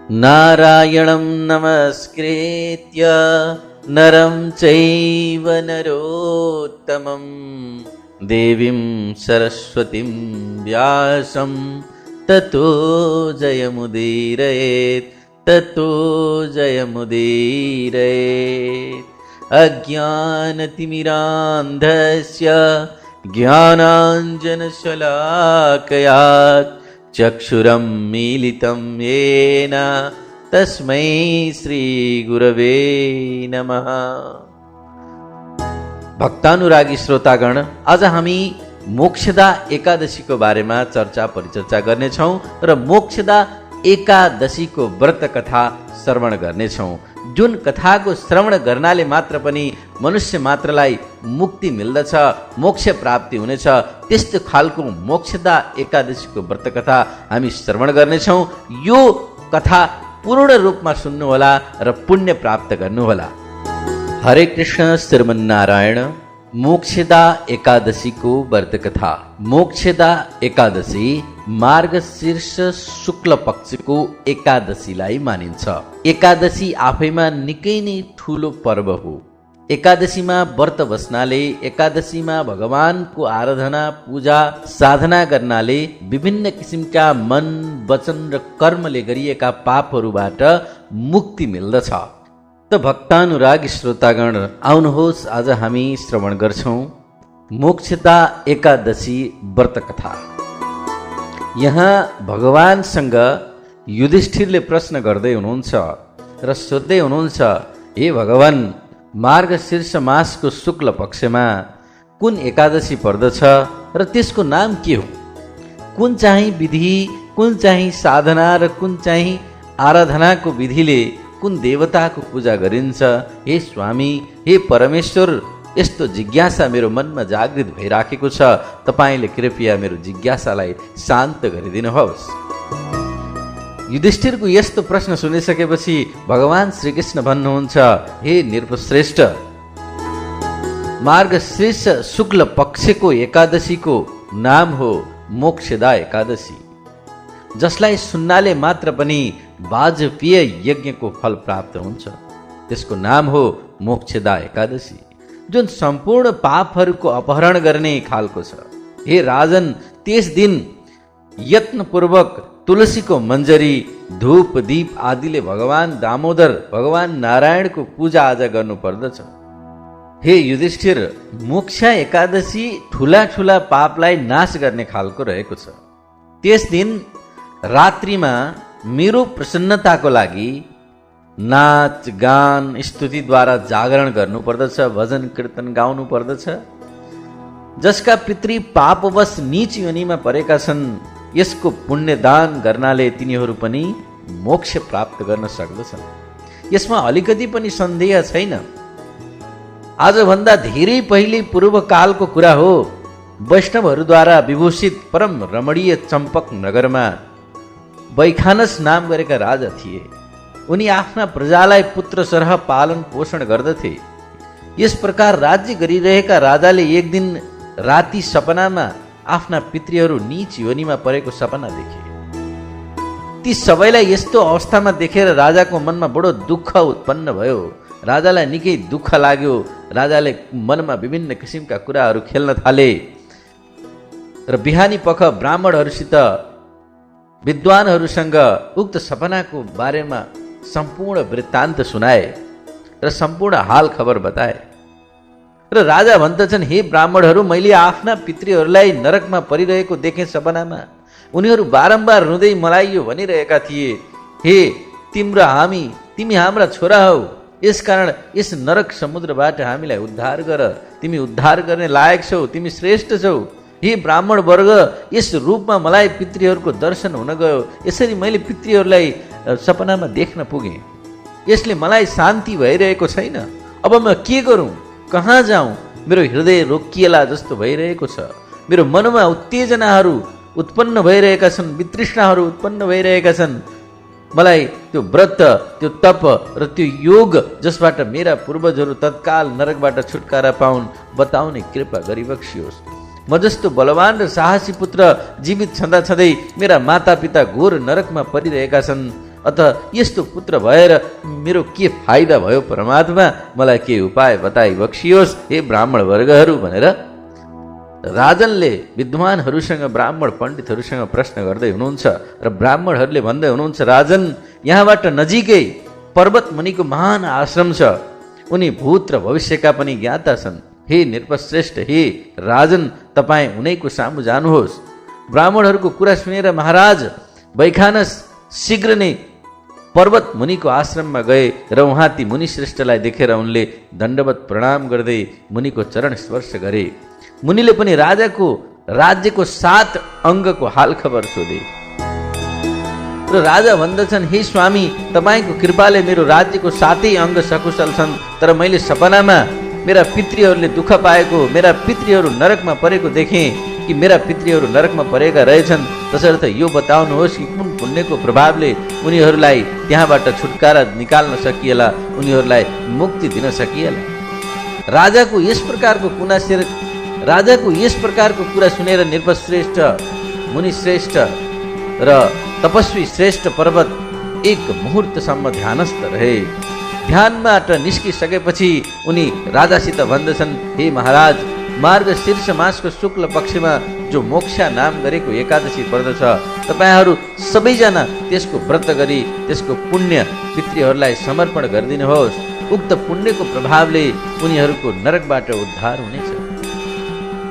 नारायणं नमस्कृत्य नरं चैव नरोत्तमं देवीं सरस्वतीं व्यासं ततो जयमुदीरयेत् ततो जयमुदीरयेत्। अज्ञानतिमिरान्धस्य ज्ञानाञ्जनशलाकया चक्षुरं मीलितं येन तस्मै श्रीगुरवे नमः। भक्तानुरागी श्रोतागण, आज हामी मोक्षदा एकादशीको बारेमा चर्चा परिचर्चा गर्नेछौँ र मोक्षदा एकादशीको व्रत कथा श्रवण गर्नेछौँ। जुन कथाको श्रवण गर्नाले मात्र पनि मनुष्य मात्रलाई मुक्ति मिल्दछ, मोक्ष प्राप्ति हुनेछ, त्यस्तो खालको मोक्षदा एकादशीको व्रत कथा हामी श्रवण गर्नेछौँ। यो कथा पूर्ण रूपमा सुन्नुहोला र पुण्य प्राप्त गर्नुहोला। हरे कृष्ण। श्रीमन्नारायण। मोक्षदा एकादशीको व्रत कथा। मोक्षदा एकादशी मार्गशीर्ष शुक्ल पक्षको एकादशीलाई मानिन्छ। एकादशी आफैमा निकै नै ठुलो पर्व हो। एकादशीमा व्रत बस्नाले, एकादशीमा भगवानको आराधना पूजा साधना गर्नाले विभिन्न किसिमका मन वचन र कर्मले गरिएका पापहरूबाट मुक्ति मिल्दछ। त भक्तानुरागी श्रोतागण, आउनुहोस् आज हामी श्रवण गर्छौँ मोक्षदा एकादशी व्रत कथा। यहाँ भगवानसँग युधिष्ठिरले प्रश्न गर्दै हुनुहुन्छ र सोध्दै हुनुहुन्छ, हे भगवान, मार्गशीर्ष मासको शुक्ल पक्षमा कुन एकादशी पर्दछ र त्यसको नाम के हो? कुन चाहिँ विधि, कुन चाहिँ साधना र कुन चाहिँ आराधनाको विधिले कुन देवताको पूजा गरिन्छ? हे स्वामी, हे परमेश्वर, यस्तो जिज्ञासा मेरो मनमा जागृत भइराखेको छ। तपाईँले कृपया मेरो जिज्ञासालाई शान्त गरिदिनुहोस्। युधिष्ठिरको यस्तो प्रश्न सुनिसकेपछि भगवान श्रीकृष्ण भन्नुहुन्छ, हे नृपश्रेष्ठ, मार्गशीर्ष शुक्ल पक्षको एकादशीको नाम हो मोक्षदा एकादशी, जसलाई सुन्नाले मात्र पनि वाजपेय यज्ञको फल प्राप्त हुन्छ। त्यसको नाम हो मोक्षदा एकादशी, जुन सम्पूर्ण पापहरूको अपहरण गर्ने खालको छ। हे राजन, त्यस दिन यत्नपूर्वक तुलसीको मञ्जरी, धूप दीप आदिले भगवान दामोदर, भगवान नारायणको पूजा आजा गर्नु पर्दछ। हे युधिष्ठिर, मोक्ष एकादशी ठुला ठुला पापलाई नाश गर्ने खालको रहेको छ। त्यस दिन रात्रिमा मेरो प्रसन्नताको लागि नाच गान स्तुतिद्वारा जागरण गर्नु पर्दछ, भजन कीर्तन गाउनु पर्दछ। जसका पितृ पापवश नीच योनिमा परेका छन्, यसको पुण्यदान गर्नाले तिनीहरू पनि मोक्ष प्राप्त गर्न सक्दछन्। यसमा अलिकति पनि सन्देह छैन। आजभन्दा धेरै पहिले पूर्वकालको कुरा हो। वैष्णवहरूद्वारा विभूषित परम रमणीय चम्पक नगरमा वैखानस नाम गरेका राजा थिए। उनी आफ्ना प्रजालाई पुत्र सरह पालन पोषण गर्दथे। यस प्रकार राज्य गरिरहेका राजाले एक दिन राति सपनामा आफ्ना पितृहरू नीच योनिमा परेको सपना देखे। ती सबैलाई यस्तो अवस्थामा देखेर राजाको मनमा बडो दुःख उत्पन्न भयो। राजालाई निकै दुःख लाग्यो। राजाले मनमा विभिन्न किसिमका कुराहरू खेल्न थाले र बिहानी पख ब्राह्मणहरूसित, विद्वानहरूसँग उक्त सपनाको बारेमा सम्पूर्ण वृत्तान्त सुनाए र सम्पूर्ण हाल खबर बताए। र राजा भन्दछन्, हे ब्राह्मणहरू, मैले आफ्ना पितृहरूलाई नरकमा परिरहेको देखेँ सपनामा। उनीहरू बारम्बार रुँदै मलाई यो भनिरहेका थिए, हे तिमी हाम्रा छोरा हौ, यसकारण यस नरक समुद्रबाट हामीलाई उद्धार गर। तिमी उद्धार गर्ने लायक छौ, तिमी श्रेष्ठ छौ। हे ब्राह्मण वर्ग, यस रूपमा मलाई पितृहरूको दर्शन हुन गयो। यसरी मैले पितृहरूलाई सपनामा देख्न पुगेँ। यसले मलाई शान्ति भइरहेको छैन। अब म के गरौँ, कहाँ जाउँ? मेरो हृदय रोकिएला जस्तो भइरहेको छ। मेरो मनमा उत्तेजनाहरू उत्पन्न भइरहेका छन्, वितृष्णाहरू उत्पन्न भइरहेका छन्। मलाई त्यो व्रत, त्यो तप र त्यो योग जसबाट मेरा पूर्वजहरू तत्काल नरकबाट छुटकारा पाउन् बताउने कृपा गरिबक्सियोस्। म जस्तो बलवान र साहसी पुत्र जीवित छँदा छँदै मेरा मातापिता घोर नरकमा परिरहेका छन्। अत यस्तो पुत्र भएर मेरो के फाइदा भयो परमात्मा, मलाई के उपाय बताइ बक्सियोस् हे ब्राह्मण वर्गहरू भनेर राजनले विद्वानहरूसँग ब्राह्मण पण्डितहरूसँग प्रश्न गर्दै हुनुहुन्छ। र ब्राह्मणहरूले भन्दै हुनुहुन्छ, राजन यहाँबाट नजिकै पर्वत मुनिको महान आश्रम छ, उनी भूत र भविष्यका पनि ज्ञाता छन्। हे नृपश्रेष्ठ, हे राजन तपाईँ उनैको सामु जानुहोस्। ब्राह्मणहरूको कुरा सुनेर महाराज वैखानस शीघ्र नै पर्वत मुनिको आश्रममा गए र उहाँ ती मुनिश्रेष्ठलाई देखेर उनले दण्डवत प्रणाम गर्दै मुनिको चरण स्पर्श गरे। मुनिले पनि राजाको राज्यको 7 अङ्गको हालखबर सोधे र राजा भन्दछन्, हे स्वामी तपाईँको कृपाले मेरो राज्यको 7 अङ्ग सकुशल छन्, तर मैले सपनामा मेरा पितृहरूले दुःख पाएको, मेरा पितृहरू नरकमा परेको देखेँ कि मेरा पितृहरू नरकमा परेका रहेछन्। तसर्थ यो बताउनुहोस् कि कुन पुण्यको प्रभावले उनीहरूलाई त्यहाँबाट छुटकारा निकाल्न सकिएला, उनीहरूलाई मुक्ति दिन सकिएला। राजाको यस प्रकारको कुरा सुनेर नृपश्रेष्ठ, मुनिश्रेष्ठ र तपस्वी श्रेष्ठ पर्वत एक मुहुर्तसम्म ध्यानस्थ रहे। ध्यानबाट निस्किसकेपछि उनी राजासित भन्दछन्, हे महाराज मार्ग शीर्ष मासको शुक्ल पक्षमा जो मोक्षा नाम गरेको एकादशी पर्दछ, तपाईँहरू सबैजना त्यसको व्रत गरी त्यसको पुण्य पितृहरूलाई समर्पण गरिदिनुहोस्। उक्त पुण्यको प्रभावले उनीहरूको नरकबाट उद्धार हुनेछ।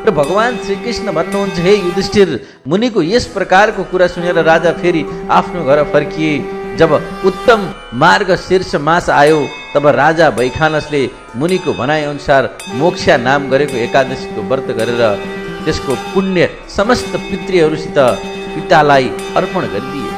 र भगवान श्रीकृष्ण भन्नुहुन्छ, हे युधिष्ठिर मुनिको यस प्रकारको कुरा सुनेर राजा फेरि आफ्नो घर फर्किए। जब उत्तम मार्ग शीर्ष मास आयो तब राजा वैखानसले मुनिको भनाइअनुसार मोक्षा नाम गरेको एकादशीको व्रत गरेर त्यसको पुण्य समस्त पितृहरूसित पितालाई अर्पण गरिदिए।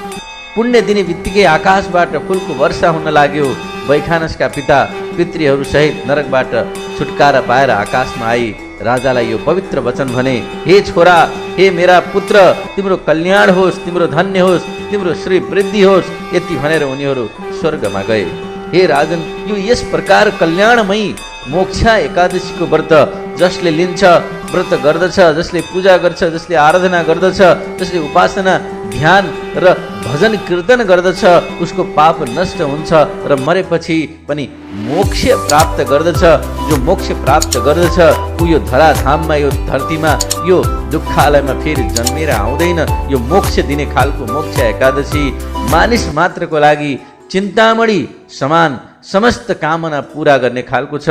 पुण्य दिने बित्तिकै आकाशबाट फुलको वर्षा हुन लाग्यो। वैखानसका पिता पितृहरू सहित नरकबाट छुटकारा पाएर आकाशमा आई राजालाई यो पवित्र वचन भने, हे छोरा, हे मेरा पुत्र, तिम्रो कल्याण होस्, तिम्रो धन्य होस्, तिम्रो श्री वृद्धि होस्। यति भनेर उनीहरू स्वर्गमा गए। हे राजन, यो यस प्रकार कल्याणमयी मोक्षा एकादशीको व्रत जसले लिन्छ, व्रत गर्दछ, जसले पूजा गर्छ, जसले आराधना गर्दछ, जसले उपासना ध्यान र भजन कीर्तन गर्दछ, उसको पाप नष्ट हुन्छ र मरेपछि पनि मोक्ष प्राप्त गर्दछ। जो मोक्ष प्राप्त गर्दछ ऊ यो धराधाममा, यो धरतीमा, यो दुःखालयमा फेरि जन्मेर आउँदैन। यो मोक्ष दिने खालको मोक्ष एकादशी मानिस मात्रको लागि चिन्तामणि समान समस्त कामना पूरा गर्ने खालको छ।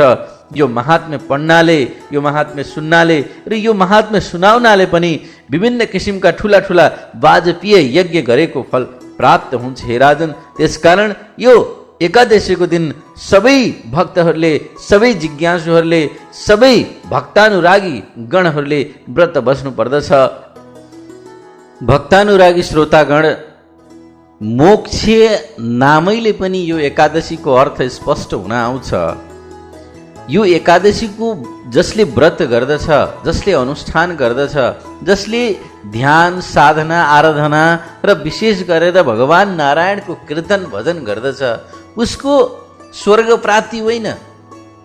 यो महात्म्य पढ्नाले, यो महात्म्य सुन्नाले र यो महात्म्य सुनाउनाले पनि विभिन्न किसिमका ठुला ठुला वाजपेय यज्ञ गरेको फल प्राप्त हुन्छ। हे राजन, त्यसकारण यो एकादशीको दिन सबै भक्तहरूले, सबै जिज्ञासुहरूले, सबै भक्तानुरागी गणहरूले व्रत बस्नु पर्दछ। भक्तानुरागी श्रोतागण, मोक्ष नामैले पनि यो एकादशीको अर्थ स्पष्ट हुन आउँछ। यो एकादशीको जसले व्रत गर्दछ, जसले अनुष्ठान गर्दछ, जसले ध्यान साधना आराधना र विशेष गरेर भगवान नारायणको कीर्तन भजन गर्दछ, उसको स्वर्ग प्राप्ति होइन,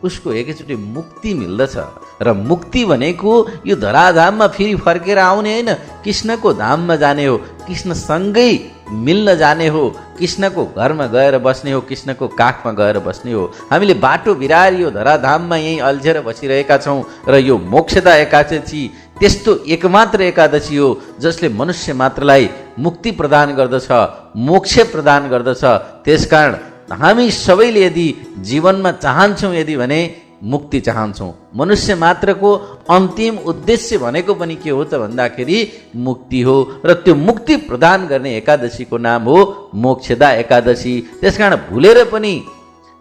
उसको एकैचोटि मुक्ति मिल्दछ। र मुक्ति भनेको यो धराधाममा फेरि फर्केर आउने होइन, कृष्णको धाममा जाने हो, कृष्णसँगै मिल्न जाने हो, कृष्णको घरमा गएर बस्ने हो, कृष्णको काखमा गएर बस्ने हो। हामीले बाटो बिराएर यो धराधाममा यहीँ अल्झेर बसिरहेका छौँ र यो मोक्षदा एकादशी त्यस्तो एकमात्र एकादशी हो जसले मनुष्य मात्रलाई मुक्ति प्रदान गर्दछ, मोक्ष प्रदान गर्दछ। त्यसकारण हामी सबैले यदि जीवनमा चाहन्छौँ यदि भने मुक्ति चाहन्छौँ। मनुष्य मात्रको अन्तिम उद्देश्य भनेको पनि के हो त भन्दाखेरि मुक्ति हो र त्यो मुक्ति प्रदान गर्ने एकादशीको नाम हो मोक्षदा एकादशी। त्यसकारण भुलेर पनि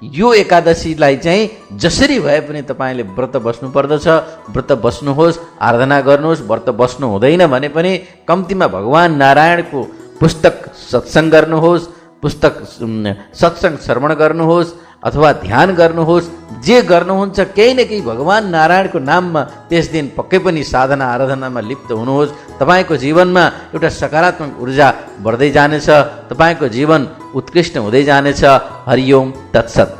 यो एकादशीलाई चाहिँ जसरी भए पनि तपाईँले व्रत बस्नु पर्दछ। व्रत बस्नुहोस्, आराधना गर्नुहोस्। व्रत बस्नु हुँदैन भने पनि कम्तीमा भगवान नारायणको पुस्तक सत्सङ्ग गर्नुहोस्, पुस्तक सत्सङ्ग श्रवण गर्नुहोस् अथवा ध्यान गर्नुहोस्। जे गर्नुहुन्छ केही न केही भगवान नारायणको नाममा त्यस दिन पक्कै पनि साधना आराधनामा लिप्त हुनुहोस्। तपाईँको जीवनमा एउटा सकारात्मक ऊर्जा बढ्दै जानेछ, तपाईँको जीवन उत्कृष्ट हुँदै जानेछ। हरिओम तत्सत।